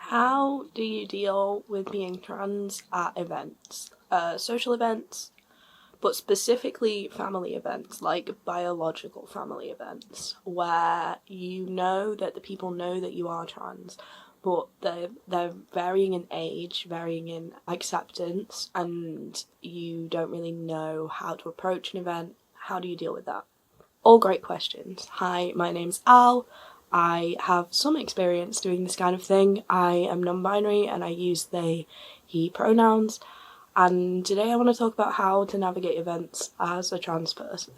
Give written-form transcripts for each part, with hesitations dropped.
How do you deal with being trans at events? Social events, but specifically family events, like biological family events, where you know that the people know that you are trans, but they're varying in age, varying in acceptance, and you don't really know how to approach an event. How do you deal with that? All great questions. Hi, my name's Al. I have some experience doing this kind of thing. I am non-binary and I use they, he pronouns. And today I want to talk about how to navigate events as a trans person.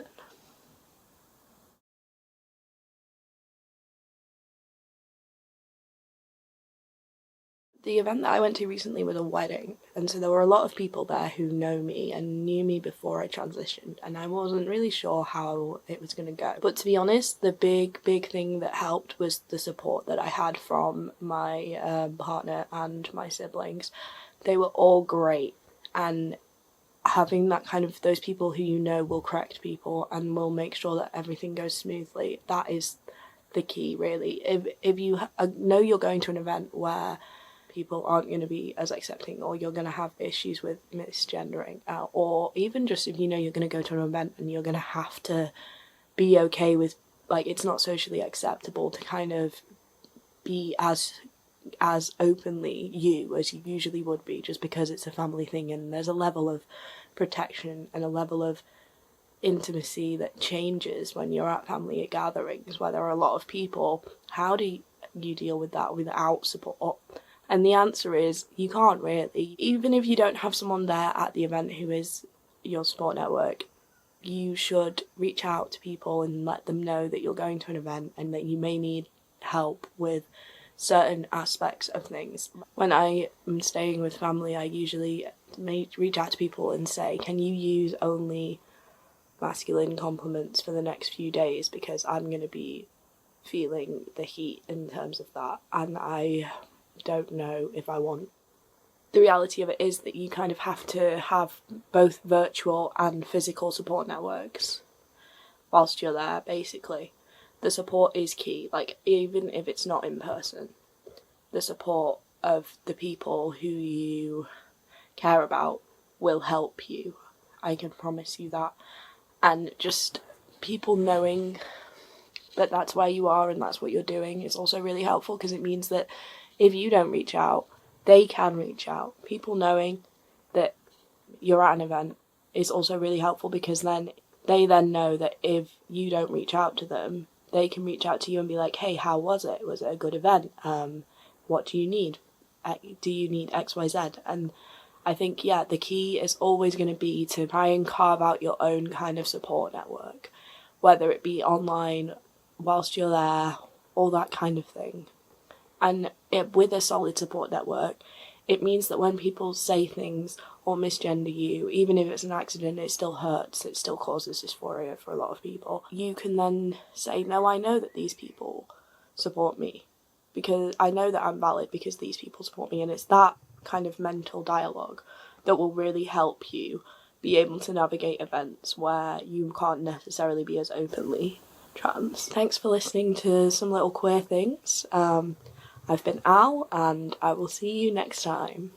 The event that I went to recently was a wedding, and so there were a lot of people there who know me and knew me before I transitioned, and I wasn't really sure how it was going to go. But to be honest, the big thing that helped was the support that I had from my partner and my siblings. They were all great, and having that kind of those people who you know will correct people and will make sure that everything goes smoothly, that is the key, really. If you know you're going to an event where people aren't going to be as accepting, or you're going to have issues with misgendering, or even just if you know you're going to go to an event and you're going to have to be okay with, like, it's not socially acceptable to kind of be as openly you as you usually would be, just because it's a family thing and there's a level of protection and a level of intimacy that changes when you're at family gatherings where there are a lot of people. How do you deal with that without support? And the answer is you can't really. Even if you don't have someone there at the event who is your support network, you should reach out to people and let them know that you're going to an event and that you may need help with certain aspects of things. When I am staying with family, I usually may reach out to people and say, can you use only masculine compliments for the next few days, because I'm going to be feeling the heat in terms of that, and I don't know if I want. The reality of it is that you kind of have to have both virtual and physical support networks whilst you're there, basically. The support is key, like, even if it's not in person. The support of the people who you care about will help you. I can promise you that. And just people knowing that that's where you are and that's what you're doing is also really helpful, because it means that if you don't reach out, they can reach out. People knowing that you're at an event is also really helpful, because then they then know that if you don't reach out to them, they can reach out to you and be like, hey, how was it? Was it a good event? What do you need? Do you need XYZ? And I think, yeah, the key is always going to be to try and carve out your own kind of support network, whether it be online, whilst you're there, all that kind of thing. And with a solid support network, it means that when people say things or misgender you, even if it's an accident, it still hurts, it still causes dysphoria for a lot of people. You can then say, no, I know that these people support me, because I know that I'm valid because these people support me. And it's that kind of mental dialogue that will really help you be able to navigate events where you can't necessarily be as openly trans. Thanks for listening to some little queer things. I've been Al, and I will see you next time.